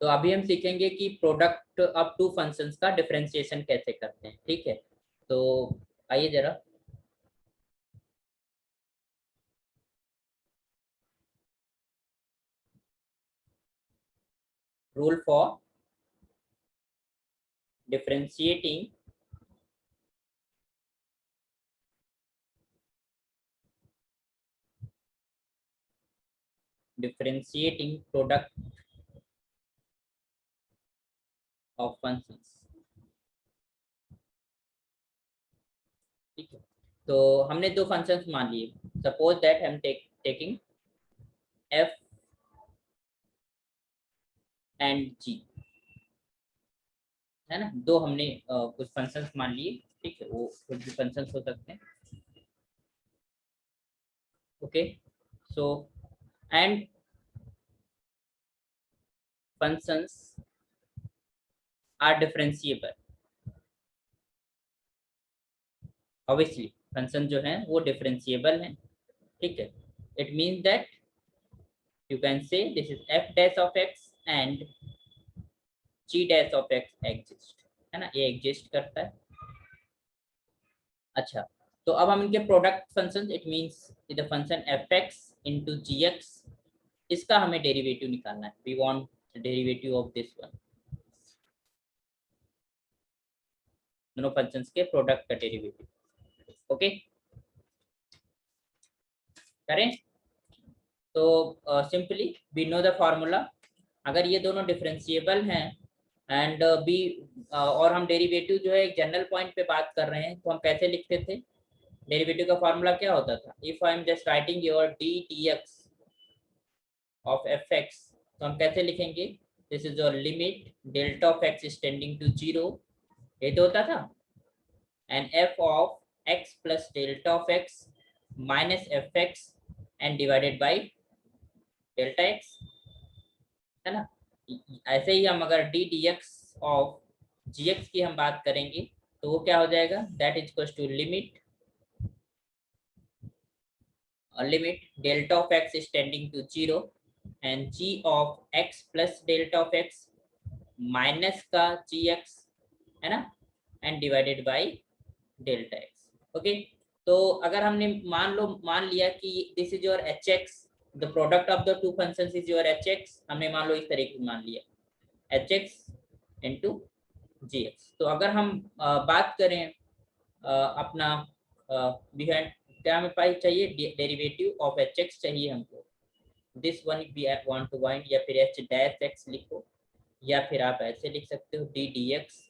तो अभी हम सीखेंगे कि प्रोडक्ट ऑफ टू फंक्शंस का डिफरेंशिएशन कैसे करते हैं। ठीक है, तो आइए जरा। Rule for differentiating product of functions. ठीक है, तो हमने दो फंक्शंस मान लिए। सपोज दैट हम टेकिंग एफ एंड जी, है ना। दो हमने कुछ फंक्शंस मान लिए। ठीक है, वो कुछ भी फंक्शंस हो सकते हैं। Okay, so and functions are differentiable। Obviously function जो है वो डिफरेंशिएबल है। ठीक है, it means that you can say this is f dash of x and g dash of x exist, है ना, ये एग्जिस्ट करता है। अच्छा, तो अब हम इनके product function, it means the function f x into g x, इसका हमें डेरिवेटिव निकालना है। We want derivative of this one, दोनों फंक्शंस के प्रोडक्ट का डेरिवेटिव। ओके, करें तो simply we know the formula. अगर ये दोनों डिफरेंशिएबल हैं एंड बी और हम डेरिवेटिव जो है एक जनरल पॉइंट पे बात कर रहे हैं, तो हम कैसे लिखते थे? डेरिवेटिव का फॉर्मूला क्या होता था? If I am just writing your d t x of f x, तो हम कैसे लिखेंगे? This is your limit delta of x is tending to zero, ये तो होता था, and f of x plus delta of x minus f x and divided by delta x, है ना। ऐसे ही हम अगर d d x of g x की हम बात करेंगे, तो वो क्या हो जाएगा? That is equal to limit delta of x is tending to zero and g of x plus delta of x minus का जी एक्स, है ना, and divided by delta x. Okay, तो अगर हमने मान लिया कि this is your h x, the product of the two functions is your h x, हमने मान लो इस तरीके से मान लिया h x into g x. तो अगर हम बात करें अपना बिहाइंड, क्या हमें पाई चाहिए? डेरिवेटिव ऑफ एच एक्स चाहिए हमको। This one we want to find, या फिर एच डैश एक्स लिखो, या फिर आप ऐसे लिख सकते हो d d x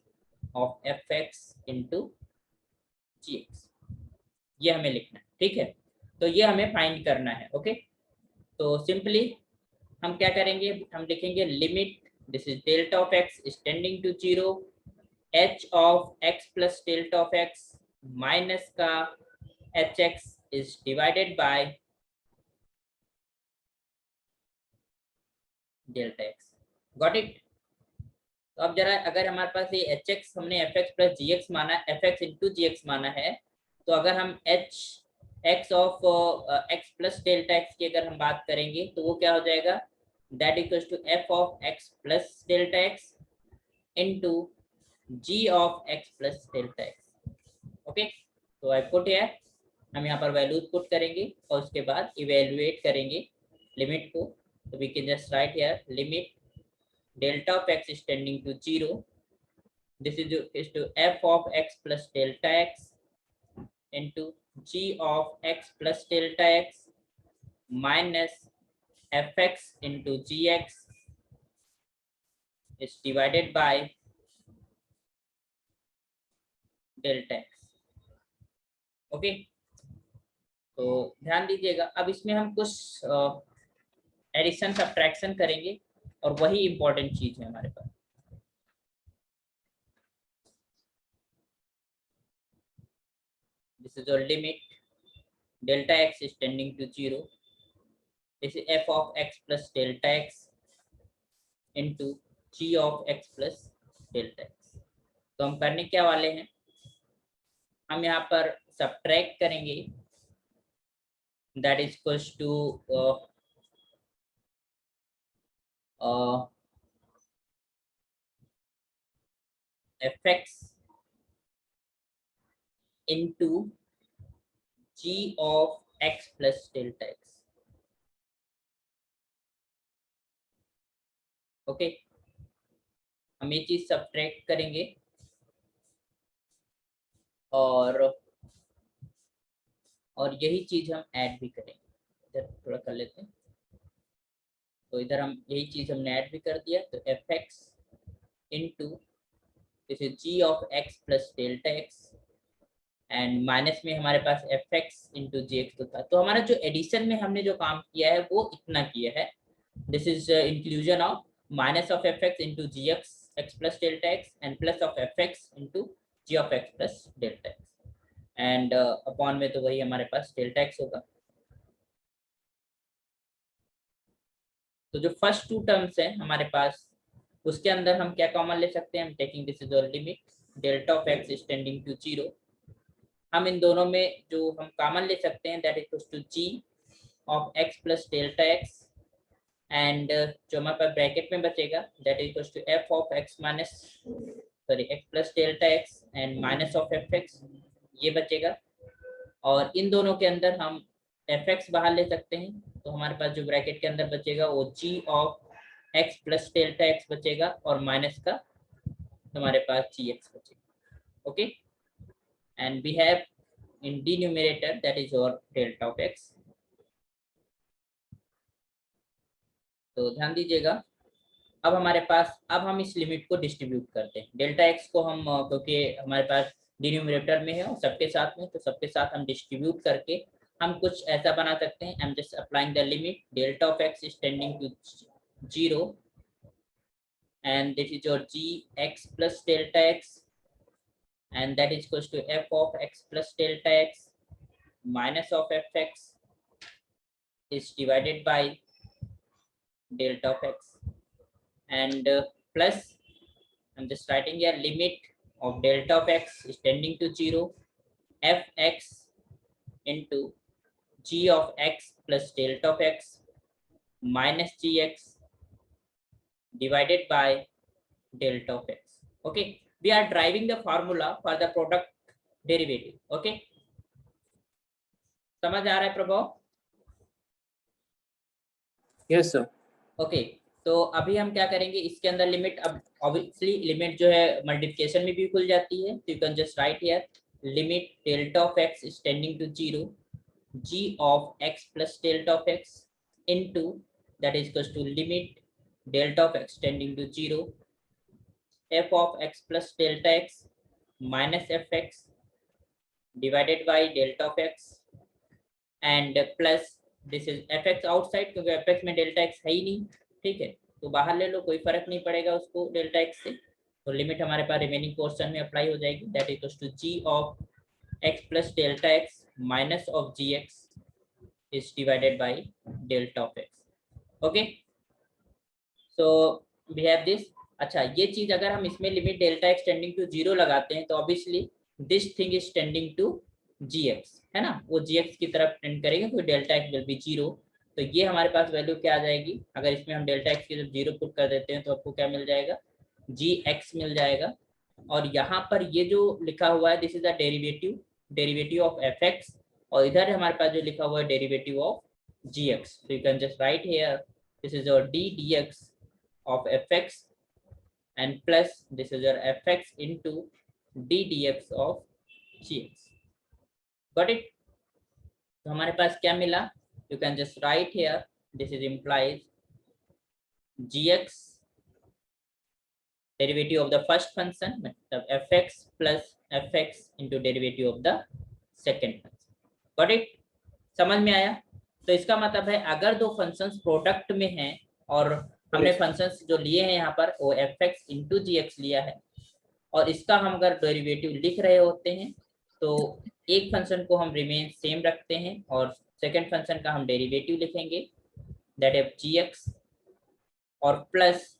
of f x into g x, ये हमें लिखना है। ठीक है, तो ये हमें फाइंड करना है। ओके, तो सिंपली हम क्या करेंगे? हम लिखेंगे limit this is delta of x is tending to zero, h of x plus delta of x minus का h x is divided by delta x. Got it? तो अब जरा, अगर हमारे पास ये एच एक्स हमने f x plus g x माना, f x into g x माना है, तो अगर हम h x of x plus delta x की अगर हम बात करेंगे, तो वो क्या हो जाएगा? That equals to f of x plus delta x into g of x plus delta x. Okay, तो आई पुट हियर, हम यहाँ पर वैल्यूज पुट करेंगे और उसके बाद इवेल्युएट करेंगे लिमिट को। तो we can just write here limit delta of x is tending to 0, this is to f of x plus delta x into g of x plus delta x minus fx into gx is divided by delta x। Okay, तो ध्यान दीजिएगा, अब इसमें हम कुछ addition subtraction करेंगे और वही इंपॉर्टेंट चीज है हमारे पास। this is your limit delta x is tending to 0, this is f of x plus delta x into g of x plus delta x। तो हम करने क्या वाले हैं? हम यहाँ पर सब्ट्रैक्ट करेंगे, that is equals to fx into g of x plus delta x. Okay, हम ये चीज सब्ट्रैक्ट करेंगे और यही चीज हम ऐड भी करेंगे। इधर थोड़ा कर लेते हैं, तो इधर हम यही चीज हमने ऐड भी कर दिया, तो f x into this is g of x plus delta x and minus में हमारे पास f x into g x था। तो हमारा जो एडिशन में हमने जो काम किया है वो इतना किया है, this is inclusion of minus of f x into g x x plus delta x and plus of f x into g of x plus delta x and upon में तो वही हमारे पास डेल्टा एक्स होगा। तो जो first to terms है हमारे पास, उसके अंदर हम क्या कॉमन ले सकते हैं, हम टेकिंग दिस इज और limit delta of x is tending to 0। हम इन दोनों में जो हम कॉमन ले सकते हैं that is to g of x plus delta x and जो हमारे पास ब्रैकेट में बचेगा that is to f of x minus sorry x plus delta x and minus of f x, ये बचेगा। और इन दोनों के अंदर हम एफ एक्स बाहर ले सकते हैं, तो हमारे पास जो ब्रैकेट के अंदर बचेगा वो g of x plus delta x बचेगा और माइनस का हमारे पास जी एक्स बचेगा। Okay, and we have in denominator that is और डेल्टा ऑफ एक्स। तो ध्यान दीजिएगा, अब हमारे पास, अब हम इस लिमिट को डिस्ट्रीब्यूट करते हैं। डेल्टा एक्स को हम क्योंकि हमारे पास डिनोमिनेटर में है और सबके साथ में, तो सबके साथ हम डिस्ट्रीब्यूट करके हम कुछ ऐसा बना सकते हैं। I am just applying the limit delta of x is tending to 0 and this is your g x plus delta x and that is equals to f of x plus delta x minus of fx is divided by delta of x and plus I'm just writing here limit of delta of x is tending to 0 fx into g of x plus delta of x minus gx divided by delta of x. Okay, we are driving the formula for the product derivative. Okay, समझ आ रहा है प्रभाव? Yes sir. Okay, तो अभी हम क्या करेंगे, इसके अंदर लिमिट, अब ऑब्वियसली लिमिट जो है मल्टीप्लिकेशन में भी खुल जाती है, तो you can just write here limit delta of x is tending to 0 g of x plus delta of x into that is equals to limit delta of x tending to 0 f of x plus delta x minus fx divided by delta of x and plus this is fx outside क्योंकि fx में delta x है ही नहीं, ठीक है, तो बाहर ले लो, कोई फर्क नहीं पड़ेगा उसको delta x से। तो लिमिट हमारे पास रिमेनिंग पोर्शन में अप्लाई हो जाएगी, that equals to g of x plus delta x minus of gx is divided by delta of x. Okay, so we have this. अच्छा, ये चीज अगर हम इसमें limit delta x tending to 0 लगाते हैं तो obviously this thing is tending to gx, है ना, वो gx की तरफ टेंड करेंगे, तो डेल्टा एक्स विल बी 0। तो ये हमारे पास वैल्यू क्या आ जाएगी, अगर इसमें हम डेल्टा एक्स की जब 0 पुट कर देते हैं तो आपको क्या मिल जाएगा, gx मिल जाएगा। और यहाँ पर ये जो लिखा हुआ है this is the derivative of fx, और इधर हमारे पास जो लिखा हुआ है derivative of gx, so you can just write here this is your d dx of fx and plus this is your fx into d dx of gx. Got it? तो हमारे पास क्या मिला, you can just write here this is implies gx derivative of the first function मतलब fx plus fx into derivative of the second function. Got it? समझ में आया? तो इसका मतलब है अगर दो फंक्शंस प्रोडक्ट में हैं और हमने फंक्शंस जो लिए हैं यहाँ पर वो fx into gx लिया है और इसका हम अगर डेरिवेटिव लिख रहे होते हैं तो एक फंक्शन को हम रिमेन सेम रखते हैं और सेकंड फंक्शन का हम डेरिवेटिव लिखेंगे दैट इज gx और प्लस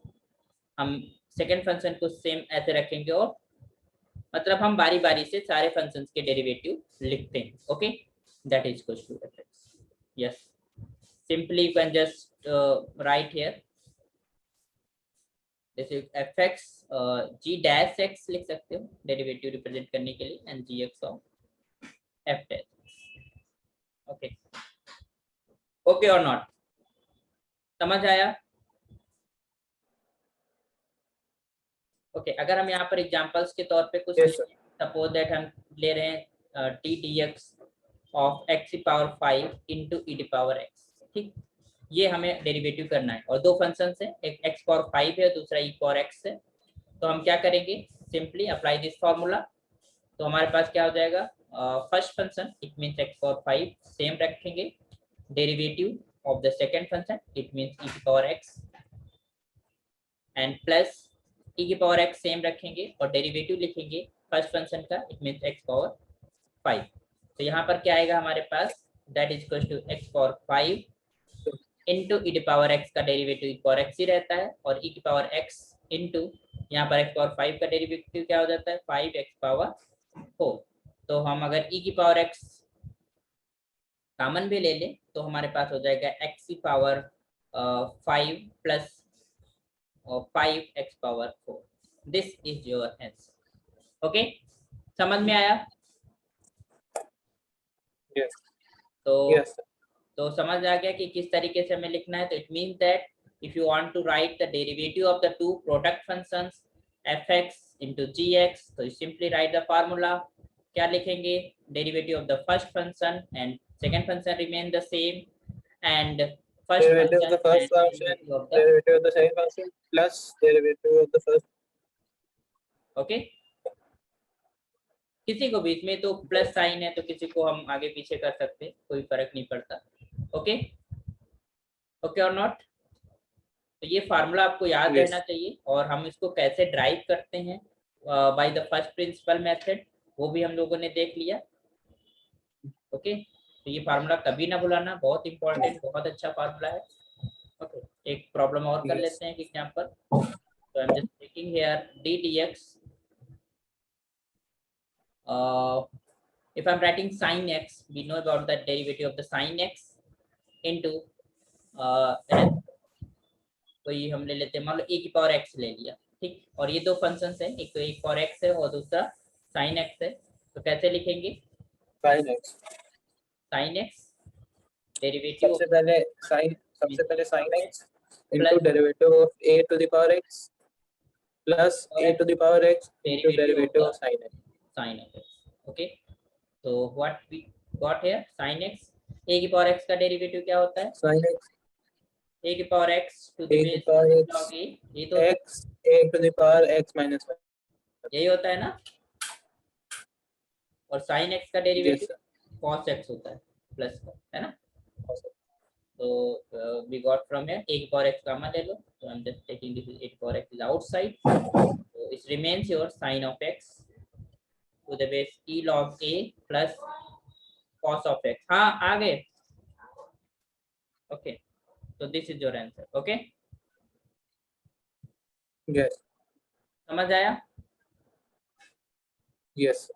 हम सेकंड फंक्शन को सेम ऐसे रखेंगे और मतलब हम बारी बारी से सारे फंक्शंस के डेरिवेटिव लिखते हैं। Okay, that is equal to fx. Yes, simply you can just write here जैसे f x g dash x लिख सकते हो डेरिवेटिव रिप्रेजेंट करने के लिए, and g x of f dash. Okay, okay और नॉट, समझ आया? ओके, अगर हम यहाँ पर एग्जांपल्स के तौर पे कुछ Yes, sir. सपोज दैट हम ले रहे हैं T D x of x power 5 into E D power x, ठीक, ये हमें डेरिवेटिव करना है, और दो फंक्शन है, एक एक्स पावर 5 है, दूसरा ई पावर एक्स है। तो हम क्या करेंगे, सिंपली अप्लाई दिस फॉर्मूला। तो हमारे पास क्या हो जाएगा, first function it means x power 5 same रखेंगे, derivative of the second function it means e power x, and plus e की पावर एक्स सेम रखेंगे और डेरिवेटिव लिखेंगे फर्स्ट फंक्शन का, इट मीन्स एक्स पावर 5। तो यहाँ पर क्या आएगा हमारे पास, that is equal to x power 5 into e की पावर एक्स का डेरिवेटिव ई पावर एक्स ही रहता है, और ई की पावर एक्स इंटू यहाँ पर एक्स पावर 5 का डेरिवेटिव क्या हो जाता है, 5 एक्स पावर 4। तो हम अगर ई की पावर एक्स कॉमन भी ले लें तो हमारे पास हो जाएगा एक्स की power 5 plus 5x power 4। This is your answer. Okay, समझ में आया? Yes. तो Yes, sir. तो समझ आ गया कि किस तरीके से हमें लिखना है। तो it means that if you want to write the derivative of the two product functions fx into gx, तो सिंपली राइट द फार्मूला। क्या लिखेंगे, derivative of the first function and second function remain the same, and first Derivative of the function first and function, derivative of the, derivative of the second function, plus derivative of the first. Okay, किसी को भी इसमें तो plus sign है तो किसी को हम आगे पीछे कर सकते हैं, कोई फर्क नहीं पड़ता। ओके, ओके और नॉट? तो ये फार्मूला आपको याद Yes. रहना चाहिए, और हम इसको कैसे ड्राइव करते हैं by the first principle method, वो भी हम लोगों ने देख लिया। ओके, तो ये फार्मूला कभी ना भुलाना, बहुत इंपॉर्टेंट, बहुत अच्छा फार्मूला है। ओके, एक प्रॉब्लम और कर Yes. लेते हैं एग्जांपल। तो I am just taking here D d x, if I'm writing sin x, we know about the derivative of the sin x into तो ये हम ले लेते हैं, मान लो e की पावर x ले लिया, ठीक, और ये दो फंक्शंस हैं, एक तो e पावर x है और दूसरा sin x है। तो कैसे लिखेंगे, Sin x. sin x derivative सबसे पहले sin x into plus derivative of a to the power x plus a to the power x into derivative of sin x. sin of x। Okay, तो what we got here, sin x, a की power x का derivative क्या होता है, Sin x, a की power x to the a to the base power log x, a, ये तो x, a to the power x minus 1. यही होता है ना, और sin x का Yes, derivative sir. cos x होता है, प्लस का, है ना। Awesome. तो we got from here a की पावर x कॉमन ले लो, तो I am just taking this, a की पावर x इज आउटसाइड, तो it remains your sin of x to the base e log a plus cos of x। हाँ, आ गए। Okay, तो this is your answer. Okay, Yes. समझ आया? Yes.